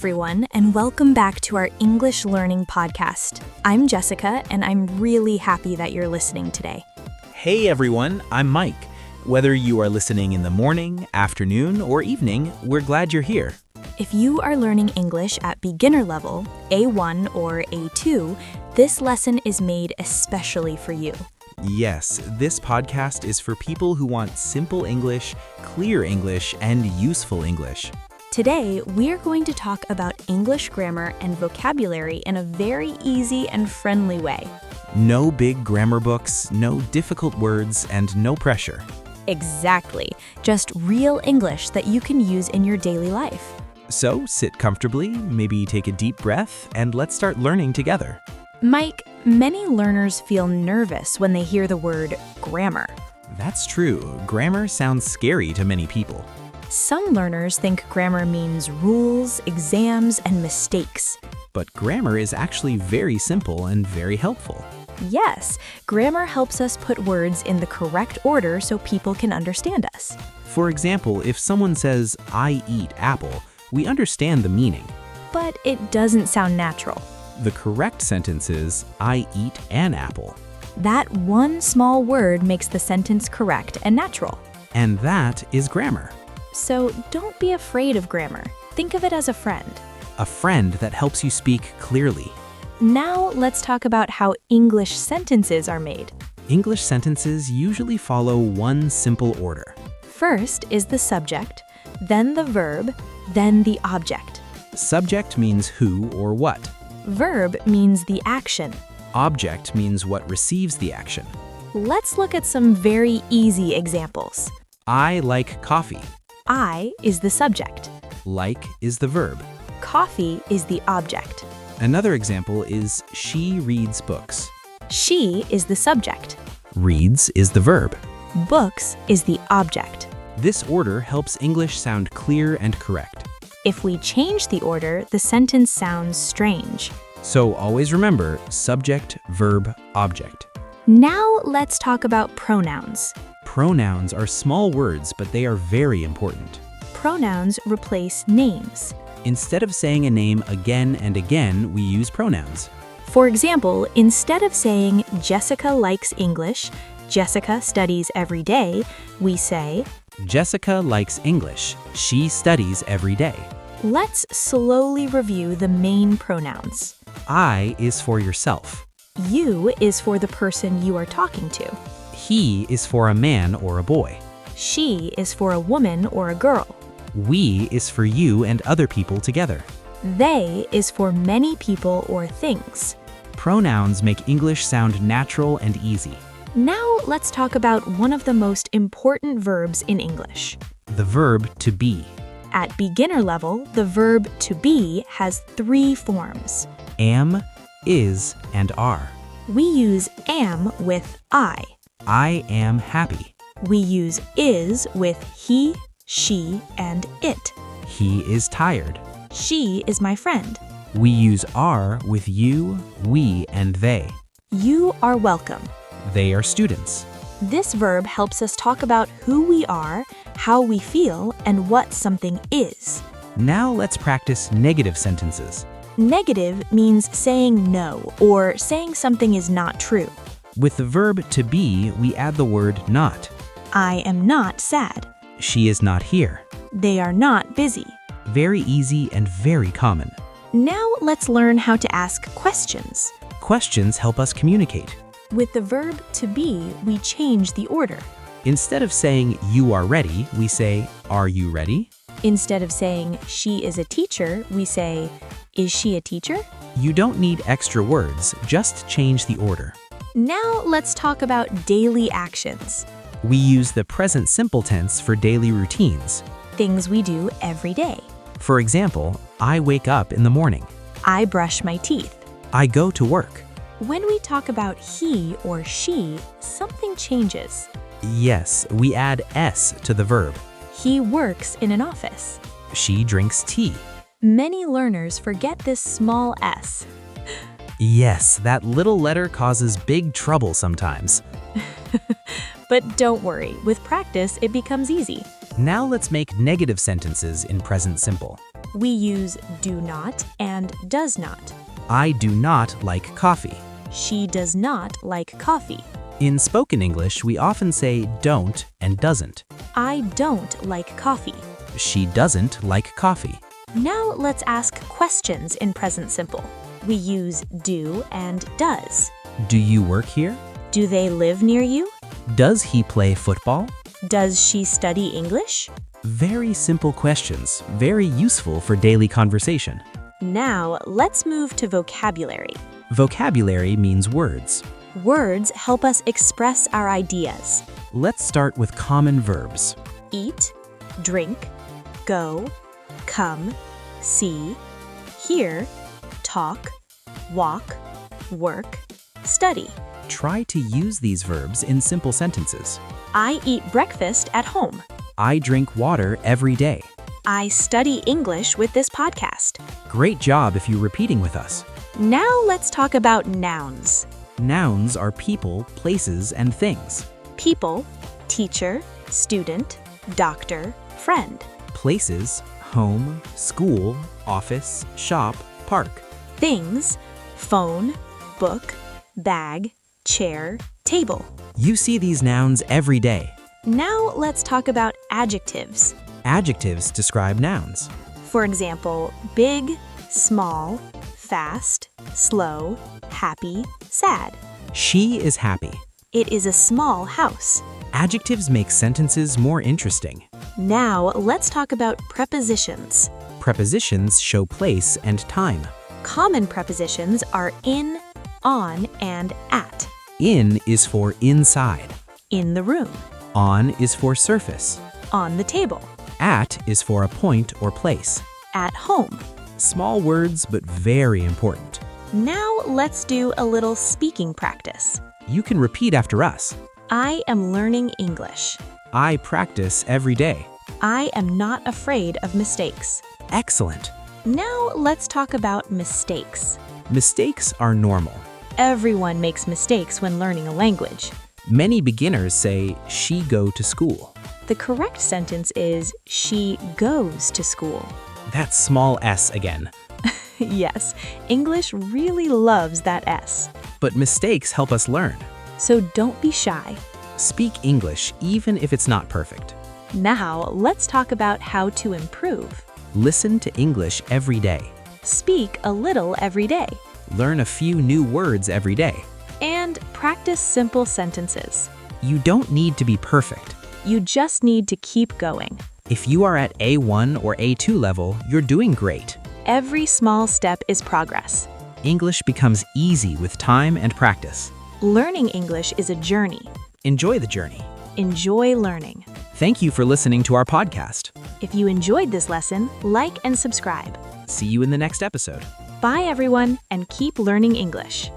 everyone, and welcome back to our English Learning Podcast. I'm Jessica, and I'm really happy that you're listening today. Hey everyone, I'm Mike. Whether you are listening in the morning, afternoon, or evening, we're glad you're here. If you are learning English at beginner level, A1 or A2, this lesson is made especially for you. Yes, this podcast is for people who want simple English, clear English, and useful English. Today, we're going to talk about English grammar and vocabulary in a very easy and friendly way. No big grammar books, no difficult words, and no pressure. Exactly. Just real English that you can use in your daily life. So sit comfortably, maybe take a deep breath, and let's start learning together. Mike, many learners feel nervous when they hear the word grammar. That's true. Grammar sounds scary to many people. Some learners think grammar means rules, exams, and mistakes. But grammar is actually very simple and very helpful. Yes, grammar helps us put words in the correct order so people can understand us. For example, if someone says, "I eat apple," we understand the meaning. But it doesn't sound natural. The correct sentence is, "I eat an apple." That one small word makes the sentence correct and natural. And that is grammar. So don't be afraid of grammar. Think of it as a friend. A friend that helps you speak clearly. Now let's talk about how English sentences are made. English sentences usually follow one simple order. First is the subject, then the verb, then the object. Subject means who or what. Verb means the action. Object means what receives the action. Let's look at some very easy examples. I like coffee. I is the subject. Like is the verb. Coffee is the object. Another example is she reads books. She is the subject. Reads is the verb. Books is the object. This order helps English sound clear and correct. If we change the order, the sentence sounds strange. So always remember subject, verb, object. Now let's talk about pronouns. Pronouns are small words, but they are very important. Pronouns replace names. Instead of saying a name again and again, we use pronouns. For example, instead of saying Jessica likes English, Jessica studies every day, we say Jessica likes English. She studies every day. Let's slowly review the main pronouns. I is for yourself. You is for the person you are talking to. He is for a man or a boy. She is for a woman or a girl. We is for you and other people together. They is for many people or things. Pronouns make English sound natural and easy. Now let's talk about one of the most important verbs in English. The verb to be. At beginner level, the verb to be has 3 forms. Am, is, and are. We use am with I am happy. We use is with he, she, and it. He is tired. She is my friend. We use are with you, we, and they. You are welcome. They are students. This verb helps us talk about who we are, how we feel, and what something is. Now let's practice negative sentences. Negative means saying no or saying something is not true. With the verb to be, we add the word not. I am not sad. She is not here. They are not busy. Very easy and very common. Now let's learn how to ask questions. Questions help us communicate. With the verb to be, we change the order. Instead of saying you are ready, we say are you ready? Instead of saying she is a teacher, we say is she a teacher? You don't need extra words, just change the order. Now let's talk about daily actions. We use the present simple tense for daily routines. Things we do every day. For example, I wake up in the morning. I brush my teeth. I go to work. When we talk about he or she, something changes. Yes, we add s to the verb. He works in an office. She drinks tea. Many learners forget this small s. Yes, that little letter causes big trouble sometimes. But don't worry, with practice, it becomes easy. Now let's make negative sentences in present simple. We use do not and does not. I do not like coffee. She does not like coffee. In spoken English, we often say don't and doesn't. I don't like coffee. She doesn't like coffee. Now let's ask questions in present simple. We use do and does. Do you work here? Do they live near you? Does he play football? Does she study English? Very simple questions, very useful for daily conversation. Now let's move to vocabulary. Vocabulary means words. Words help us express our ideas. Let's start with common verbs. Eat, drink, go, come, see, hear, talk, walk, work, study. Try to use these verbs in simple sentences. I eat breakfast at home. I drink water every day. I study English with this podcast. Great job if you're repeating with us. Now let's talk about nouns. Nouns are people, places, and things. People, teacher, student, doctor, friend. Places, home, school, office, shop, park. Things, phone, book, bag, chair, table. You see these nouns every day. Now let's talk about adjectives. Adjectives describe nouns. For example, big, small, fast, slow, happy, sad. She is happy. It is a small house. Adjectives make sentences more interesting. Now let's talk about prepositions. Prepositions show place and time. Common prepositions are in, on, and at. In is for inside. In the room. On is for surface. On the table. At is for a point or place. At home. Small words, but very important. Now let's do a little speaking practice. You can repeat after us. I am learning English. I practice every day. I am not afraid of mistakes. Excellent. Now let's talk about mistakes. Mistakes are normal. Everyone makes mistakes when learning a language. Many beginners say, she go to school. The correct sentence is, she goes to school. That's small s again. Yes, English really loves that S. But mistakes help us learn. So don't be shy. Speak English even if it's not perfect. Now let's talk about how to improve. Listen to English every day. Speak a little every day. Learn a few new words every day. And practice simple sentences. You don't need to be perfect. You just need to keep going. If you are at A1 or A2 level, you're doing great. Every small step is progress. English becomes easy with time and practice. Learning English is a journey. Enjoy the journey. Enjoy learning. Thank you for listening to our podcast. If you enjoyed this lesson, like and subscribe. See you in the next episode. Bye everyone, and keep learning English.